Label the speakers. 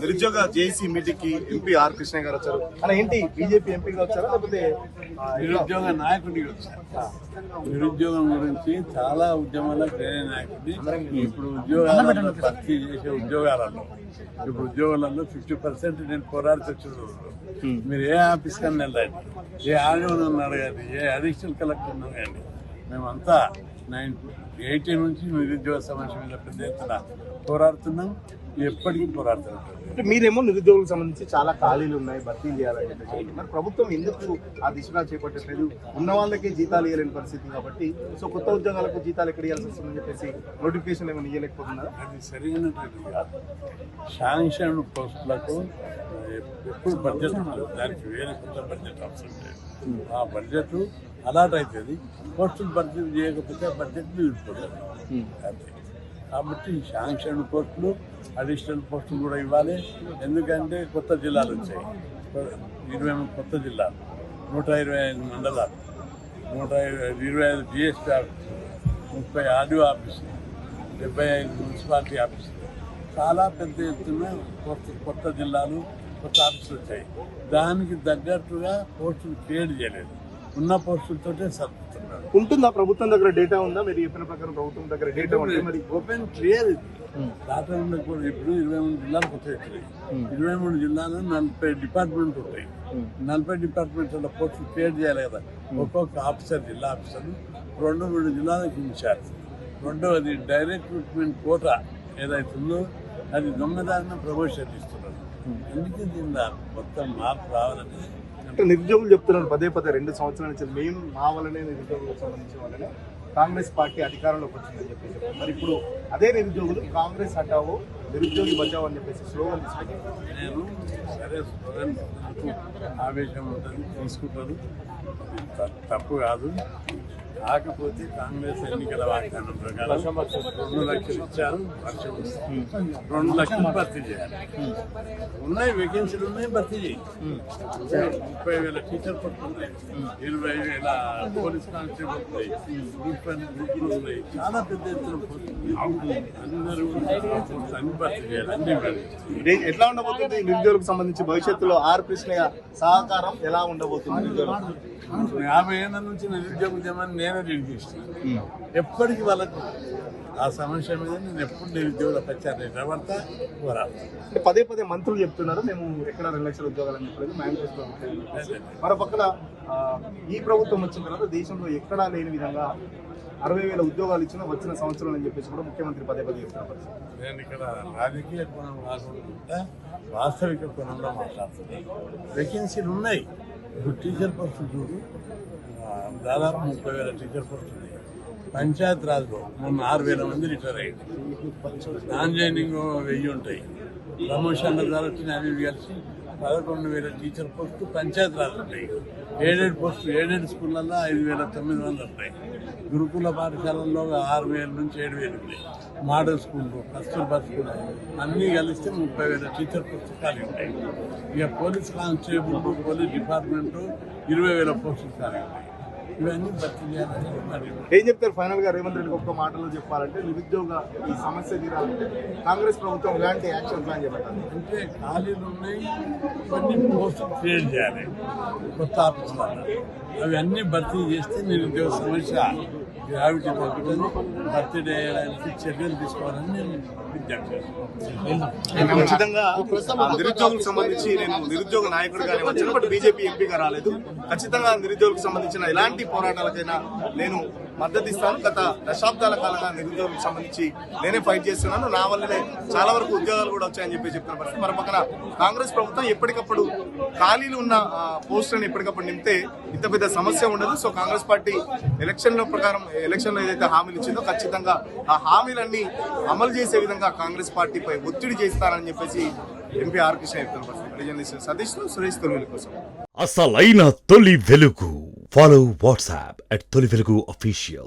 Speaker 1: నిరుద్యోగ JAC meeting కి MP are Krishna గారు వచ్చారు. అలా ఏంటి బీజేపీ ఎంపీగా వచ్చారా లేకపోతే
Speaker 2: నిరుద్యోగ నాయకుడికి వచ్చారు. నిరుద్యోగం గురించి చాలా ఉద్యమాలకు నేనే నాయకుడిని. ఇప్పుడు ఉద్యోగాలలో భర్తీ చేసే ఉద్యోగాలలో ఇప్పుడు ఉద్యోగాలలో 50% నేను పోరాడి వచ్చాను. మీరు ఏ ఆఫీస్ కన్నా వెళ్ళండి, ఏ ఆర్డీఓ అడగండి, ఏ అడిషనల్ కలెక్టర్ అడగండి, మేమంతా 1980 నుంచి నిరుద్యోగ సమస్య మీద పెద్ద ఎత్తున పోరాడుతున్నాం. ఎప్పటికీ పోరాడుతున్నాం.
Speaker 1: అంటే మీరేమో నిరుద్యోగులకు సంబంధించి చాలా ఖాళీలు ఉన్నాయి, భర్తీ చేయాలని చెప్పేసి మరి ప్రభుత్వం ఎందుకు ఆ దిశగా చేపట్టట్లేదు? ఉన్న వాళ్ళకే జీతాలు ఇవ్వలేని పరిస్థితి కాబట్టి సో కొత్త ఉద్యోగాలకు జీతాలు ఎక్కడ ఇవ్వాల్సి వస్తుందని చెప్పేసి నోటిఫికేషన్ ఏమైనా ఇవ్వలేకపోతున్నారా?
Speaker 2: అది సరైనటువంటి కాదు. శాంక్షన్ పోస్టులకు ఎప్పుడు బడ్జెట్ ఉంటుంది, దానికి వేరే కొత్త బడ్జెట్ అవసరం లేదు. ఆ బడ్జెట్ అలాట్ అవుతుంది. పోస్టులు భర్తీ చేయకపోతే ఆ బడ్జెట్ నిలిచిపోతుంది అంతే. కాబట్టి శాంక్షన్ పోస్టులు, అడిషనల్ పోస్టులు కూడా ఇవ్వాలి. ఎందుకంటే కొత్త జిల్లాలు వచ్చాయి, 23 కొత్త జిల్లాలు, 125 మండలాలు, 125 జిఎస్టీ ఆఫీసులు, 30 ఆర్డీఓ ఆఫీసులు, 75 మున్సిపాలిటీ ఆఫీసులు, చాలా పెద్ద ఎత్తున కొత్త జిల్లాలు, కొత్త ఆఫీసులు వచ్చాయి. దానికి తగ్గట్టుగా పోస్టులు క్రియేట్ చేయలేదు. ఉన్న పోస్టులతోటే సర్దుతున్నారు.
Speaker 1: ఉంటుందా ప్రభుత్వం దగ్గర డేటా ఉందా? మీరు చెప్పిన ప్రకారం ప్రభుత్వం దగ్గర డేటా ఉంటే మరి
Speaker 2: ఓపెన్ క్లియర్ ఇది డాటా ఉండకపోతే ఇప్పుడు 23 జిల్లాలు కొత్త వచ్చాయి. 23 జిల్లాలో 40 డిపార్ట్మెంట్ ఉంటాయి. 40 డిపార్ట్మెంట్ల పోస్టులు క్రియేట్ చేయాలి కదా. ఒక్కొక్క ఆఫీసర్, జిల్లా ఆఫీసర్లు 2-3 జిల్లాలకు ఇన్ఛార్జ్. రెండవది డైరెక్ట్ రిక్రూట్మెంట్ కోటా ఏదైతుందో అది దొంగదారిన ప్రమోషన్ ఇస్తున్నారు. అందుకే దీనిలో మొత్తం మార్పు రావాలని
Speaker 1: అంటే నిరుద్యోగులు చెప్తున్నారు పదే 2 సంవత్సరాల నుంచి మేము మా వల్లనే నిరుద్యోగులకు సంబంధించిన వాళ్ళనే కాంగ్రెస్ పార్టీ అధికారంలోకి వచ్చిందని చెప్పేసి. మరి ఇప్పుడు అదే నిరుద్యోగులు కాంగ్రెస్ హటావో నిరుద్యోగి బచావో అని చెప్పేసి స్లోగన్ తీసుకుంటారు.
Speaker 2: నేను సరే స్లోగన్ ఆవేశం ఉంటుంది, తీసుకుంటారు, తప్పు కాదు. కాకపోతే కాంగ్రెస్ ఎన్నికల వాగ్దానం ప్రకారం 2 లక్షలు ఇచ్చారు, వర్షం వస్తుంది, 2 లక్షలు భర్తీ చేయాలి. ఉన్నాయి వేకెన్సీలు ఉన్నాయి, భర్తీ చేయి. 30,000 టీచర్ పోస్టులు ఉన్నాయి, 20,000 పోలీస్ కానిస్టేబుల్ ఉన్నాయి, గ్రూపులు ఉన్నాయి, చాలా పెద్ద ఎత్తున పోస్టులు. అందరూ అన్ని భర్తీ చేయాలి, అన్ని
Speaker 1: ఎట్లా ఉండబోతుంది నిరుద్యోగులకు సంబంధించి భవిష్యత్తులో ఆర్ కృష్ణయ్య సహకారం ఎలా ఉండబోతుంది? నిరుద్యోగులు
Speaker 2: 50 ఏళ్ళ నుంచి నిరుద్యోగ ఉద్యమాన్ని నేనే నిర్వహిస్తున్నాను. ఎప్పటికీ వాళ్ళకు ఆ సమస్య మీద నేను ఎప్పుడు నిరుద్యోగుల ప్రచారం నిలబడతా, పోరాడతా.
Speaker 1: పదే మంత్రులు చెప్తున్నారు మేము ఎక్కడ 2 లక్షల ఉద్యోగాలు అని చెప్పలేదు, మేనిఫెస్టో. మరో పక్కన ఈ ప్రభుత్వం వచ్చిన తర్వాత దేశంలో ఎక్కడా లేని విధంగా 60,000 ఉద్యోగాలు ఇచ్చిన వచ్చిన సంవత్సరం అని చెప్పేసి కూడా ముఖ్యమంత్రి పదే చెప్తున్నారు.
Speaker 2: నేను ఇక్కడ రాజకీయ కోణం కాకుండా వాస్తవిక కోణంలో మాట్లాడుతున్నాను. వేకెన్సీలు ఉన్నాయి. ఇప్పుడు టీచర్ పోస్టులు చూడు, దాదాపు 30,000 టీచర్ పోస్టులు ఉన్నాయి. పంచాయత్ రాజ్లో మొన్న 6,000 మంది రిటైర్ అయ్యింది. నాన్ జాయినింగ్ 1000 ఉంటాయి. ప్రమోషన్ల ద్వారా వచ్చిన అవి కలిసి 11,000 టీచర్ పోస్టులు పంచాయత్ రాజ్ ఉంటాయి. ఎయిడెడ్ స్కూళ్ళల్లో 5,900 ఉంటాయి. గురుకుల పాఠశాలల్లో 6,000 నుంచి 7,000 ఉన్నాయి. మోడల్ స్కూళ్ళు, కస్తూర్బా స్కూల్ అన్నీ కలిస్తే 30,000 టీచర్ పోస్టులు ఖాళీ ఉంటాయి. ఇక పోలీస్ కానిస్టేబుల్, పోలీస్ డిపార్ట్మెంటు 20,000 పోస్టులు ఖాళీ ఉంటాయి. ఇవన్నీ భర్తీ చేయాలని మరి
Speaker 1: ఏం చెప్తారు ఫైనల్ గా రేవంత్ రెడ్డికి ఒక్క మాటలో చెప్పాలంటే నిరుద్యోగ ఈ సమస్య తీరాలంటే కాంగ్రెస్ ప్రభుత్వం ఎలాంటి యాక్షన్ ప్లాన్ చేపట్టాలి?
Speaker 2: అంటే ఖాళీలు ఉన్నాయి, కొన్ని పోస్టులు క్రియేట్ చేయాలి కొత్త ఆఫీసులలో. అవి అన్నీ భర్తీ చేస్తే నిరుద్యోగ సమస్య గ్రావిటీ తగ్గుతుంది. భర్తీ చేయడానికి చర్యలు తీసుకోవాలని నేను విజ్ఞప్తి చేస్తున్నాను.
Speaker 1: ఖచ్చితంగా నిరుద్యోగులకు సంబంధించి నేను నిరుద్యోగ నాయకుడిగానే వచ్చాను, బట్ బీజేపీ ఎంపీగా రాలేదు. ఖచ్చితంగా నిరుద్యోగులకు సంబంధించిన ఎలాంటి పోరాటాలకైనా నేను మద్దతు ఇస్తాను. గత దశాబ్దాల కాలంగా నిరుద్యోగులకు సంబంధించి నేనే ఫైట్ చేస్తున్నాను. నా వల్లనే చాలా వరకు ఉద్యోగాలు కూడా వచ్చాయని చెప్పి చెప్తున్న పరిస్థితి. మరో పక్కన కాంగ్రెస్ ప్రభుత్వం ఎప్పటికప్పుడు ఖాళీలు ఉన్న పోస్టులను ఎప్పటికప్పుడు నింపితే ఇంత పెద్ద సమస్య ఉండదు. సో కాంగ్రెస్ పార్టీ ఎలక్షన్లో ఏదైతే హామీలు ఇచ్చిందో ఖచ్చితంగా ఆ హామీలన్నీ అమలు చేసే విధంగా కాంగ్రెస్ పార్టీపై ఒత్తిడి చేస్తారని చెప్పేసి ఎంపీ ఆర్ కృష్ణ చెప్తున్నారు. సతీష్ సురేష్ తొలి కోసం
Speaker 3: అసలైన తొలి వెలుగు. ఫాలో వాట్సాప్ @తొలి వెలుగు official.